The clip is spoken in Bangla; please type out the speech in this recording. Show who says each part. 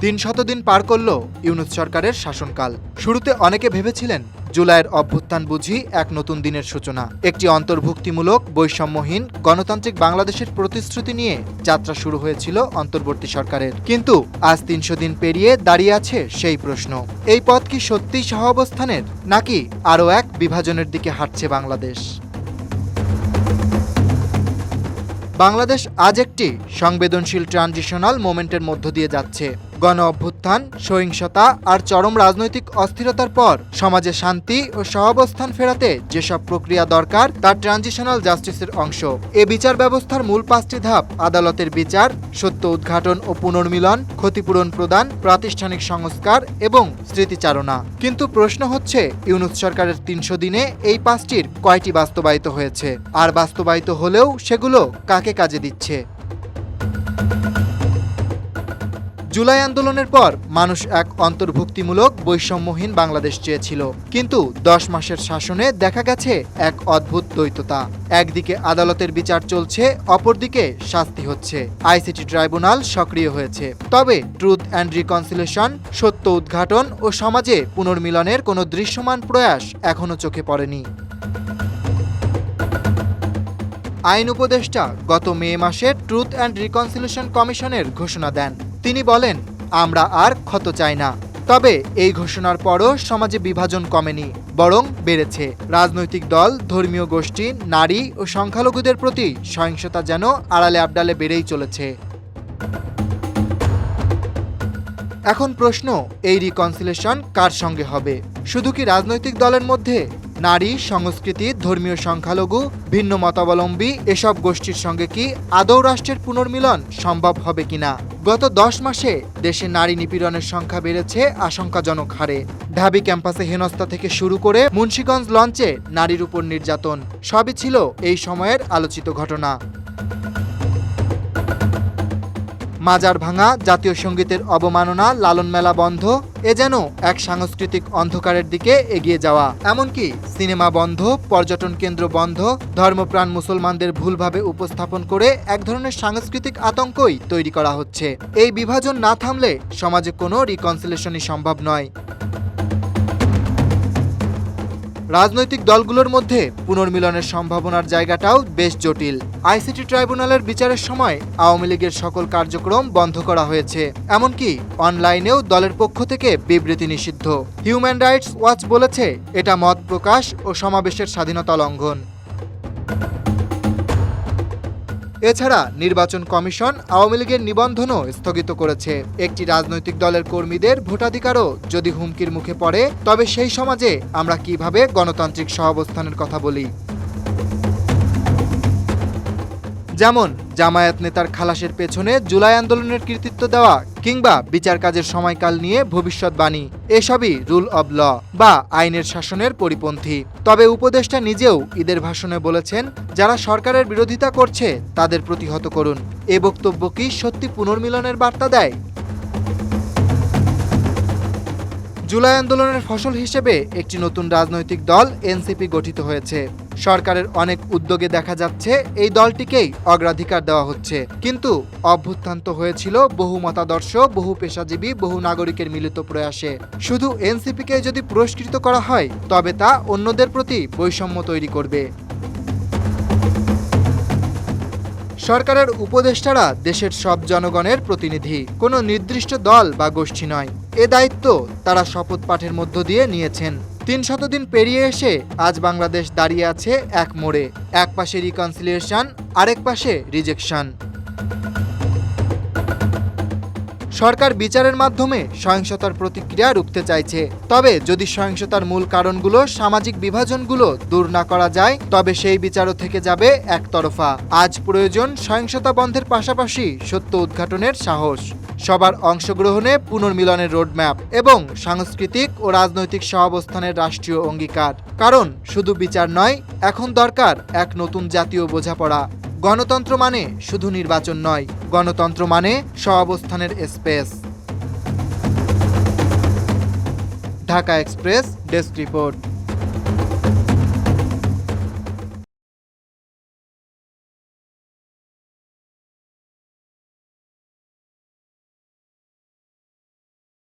Speaker 1: ৩০০ দিন পার করল ইউনূস সরকারের শাসনকাল। শুরুতে অনেকে ভেবেছিলেন জুলাইয়ের অভ্যুত্থান বুঝি এক নতুন দিনের সূচনা, একটি অন্তর্ভুক্তিমূলক বৈষম্যহীন গণতান্ত্রিক বাংলাদেশের প্রতিশ্রুতি নিয়ে যাত্রা শুরু হয়েছিল অন্তর্বর্তী সরকারের। কিন্তু আজ ৩০০ দিন পেরিয়ে দাঁড়িয়ে আছে সেই প্রশ্ন, এই পথ কি সত্যিই সহাবস্থানের, নাকি আরও এক বিভাজনের দিকে হাঁটছে বাংলাদেশ? বাংলাদেশ আজ একটি সংবেদনশীল ট্রানজিশনাল মোমেন্টের মধ্য দিয়ে যাচ্ছে। গণ অভ্যুত্থান, সহিংসতা আর চরম রাজনৈতিক অস্থিরতার পর সমাজে শান্তি ও সহাবস্থান ফেরাতে যেসব প্রক্রিয়া দরকার তার ট্রানজিশনাল জাস্টিসের অংশ। এ বিচার ব্যবস্থার মূল ৫টি ধাপ: আদালতের বিচার, সত্য উদ্ঘাটন ও পুনর্মিলন, ক্ষতিপূরণ প্রদান, প্রাতিষ্ঠানিক সংস্কার এবং স্মৃতিচারণা। কিন্তু প্রশ্ন হচ্ছে, ইউনূস সরকারের ৩০০ দিনে এই ৫টির কয়টি বাস্তবায়িত হয়েছে? আর বাস্তবায়িত হলেও সেগুলো কাকে কাজে দিচ্ছে? জুলাই আন্দোলনের পর মানুষ এক অন্তর্ভুক্তিমূলক বৈষম্যহীন বাংলাদেশ চেয়েছিল, কিন্তু ১০ মাসের শাসনে দেখা গেছে এক অদ্ভুত দ্বৈততা। একদিকে আদালতের বিচার চলছে, অপরদিকে শাস্তি হচ্ছে। আইসিটি ট্রাইব্যুনাল সক্রিয় হয়েছে, তবে ট্রুথ অ্যান্ড রিকনসিলিয়েশন, সত্য উদ্ঘাটন ও সমাজে পুনর্মিলনের কোনো দৃশ্যমান প্রয়াস এখনো চোখে পড়েনি। আইন উপদেষ্টা গত মে মাসে ট্রুথ অ্যান্ড রিকনসিলিয়েশন কমিশনের ঘোষণা দেন। তিনি বলেন, আমরা আর ক্ষত চাই না। তবে এই ঘোষণার পরও সমাজে বিভাজন কমেনি, বরং বেড়েছে। রাজনৈতিক দল, ধর্মীয় গোষ্ঠী, নারী ও সংখ্যালঘুদের প্রতি সহিংসতা যেন আড়ালে আবডালে বেড়েই চলেছে। এখন প্রশ্ন, এই রিকনসিলিয়েশন কার সঙ্গে হবে? শুধু কি রাজনৈতিক দলের মধ্যে? নারী, সংস্কৃতি, ধর্মীয় সংখ্যালঘু, ভিন্ন মতাবলম্বী এসব গোষ্ঠীর সঙ্গে কি আদৌ রাষ্ট্রের পুনর্মিলন সম্ভব হবে কিনা? গত ১০ মাসে দেশে নারী নিপীড়নের সংখ্যা বেড়েছে আশঙ্কাজনক হারে। ঢাবি ক্যাম্পাসে হেনস্থা থেকে শুরু করে মুন্সিগঞ্জ লঞ্চে নারীর উপর নির্যাতন, সবই ছিল এই সময়ের আলোচিত ঘটনা। মাজার ভাঙা, জাতীয় সঙ্গীতের অবমাননা, লালন মেলা বন্ধ, এ যেন এক সাংস্কৃতিক অন্ধকারের দিকে এগিয়ে যাওয়া। এমনকি সিনেমা বন্ধ, পর্যটন কেন্দ্র বন্ধ, ধর্মপ্রাণ মুসলমানদের ভুলভাবে উপস্থাপন করে এক ধরনের সাংস্কৃতিক আতঙ্কই তৈরি করা হচ্ছে। এই বিভাজন না থামলে সমাজে কোনো রিকনসিলিয়েশনই সম্ভব নয়। রাজনৈতিক দলগুলোর মধ্যে পুনর্মিলনের সম্ভাবনার জায়গাটাও বেশ জটিল। আইসিটি ট্রাইব্যুনালের বিচারের সময় আওয়ামী লীগের সকল কার্যক্রম বন্ধ করা হয়েছে, এমনকি অনলাইনেও দলের পক্ষ থেকে বিবৃতি নিষিদ্ধ। হিউম্যান রাইটস ওয়াচ বলেছে, এটা মত প্রকাশ ও সমাবেশের স্বাধীনতা লঙ্ঘন। এছাড়া নির্বাচন কমিশন আওয়ামী লীগের নিবন্ধনও স্থগিত করেছে। একটি রাজনৈতিক দলের কর্মীদের ভোটাধিকারও যদি হুমকির মুখে পড়ে, তবে সেই সমাজে আমরা কিভাবে গণতান্ত্রিক সহাবস্থানের কথা বলি? যেমন জামায়াত নেতার খালাসের পেছনে জুলাই আন্দোলনের কৃতিত্ব দেওয়া, কিংবা বিচার কাজের সময়কাল নিয়ে ভবিষ্যৎবাণী, এসবই রুল অব ল বা আইনের শাসনের পরিপন্থী। তবে উপদেষ্টা নিজেও ঈদের ভাষণে বলেছেন, যারা সরকারের বিরোধিতা করছে তাদের প্রতিহত করুন। এ বক্তব্য কি সত্যি পুনর্মিলনের বার্তা দেয়? জুলাই আন্দোলনের ফসল হিসেবে একটি নতুন রাজনৈতিক দল এনসিপি গঠিত হয়েছে। সরকারের অনেক উদ্যোগে দেখা যাচ্ছে এই দলটিকেই অগ্রাধিকার দেওয়া হচ্ছে। কিন্তু অভ্যুত্থান তো হয়েছিল বহু মতাদর্শ, বহু পেশাজীবী, বহু নাগরিকের মিলিত প্রয়াসে। শুধু এনসিপিকে যদি পুরস্কৃত করা হয়, তবে তা অন্যদের প্রতি বৈষম্য তৈরি করবে। সরকারের উপদেষ্টারা দেশের সব জনগণের প্রতিনিধি, কোনো নির্দিষ্ট দল বা গোষ্ঠী নয়। এ দায়িত্ব তারা শপথ পাঠের মধ্য দিয়ে নিয়েছেন। ৩০০ দিন পেরিয়ে এসে আজ বাংলাদেশ দাঁড়িয়ে আছে এক মোড়ে। এক পাশে রিকনসিলিয়েশন, আরেক পাশে রিজেকশন। সরকার বিচারের মাধ্যমে সহিংসতার প্রতিক্রিয়া রুখতে চাইছে, তবে যদি সহিংসতার মূল কারণগুলো, সামাজিক বিভাজনগুলো দূর না করা যায়, তবে সেই বিচারও থেকে যাবে একতরফা। আজ প্রয়োজন সহিংসতা বন্ধের পাশাপাশি সত্য উদ্ঘাটনের সাহস, সবার অংশগ্রহণে পুনর্মিলনের রোডম্যাপ এবং সাংস্কৃতিক ও রাজনৈতিক সহাবস্থানের রাষ্ট্রীয় অঙ্গীকার। কারণ শুধু বিচার নয়, এখন দরকার এক নতুন জাতীয় বোঝাপড়া। গণতন্ত্র মানে শুধু নির্বাচন নয়, গণতন্ত্র মানে সহাবস্থানের space. Dhaka express desk report.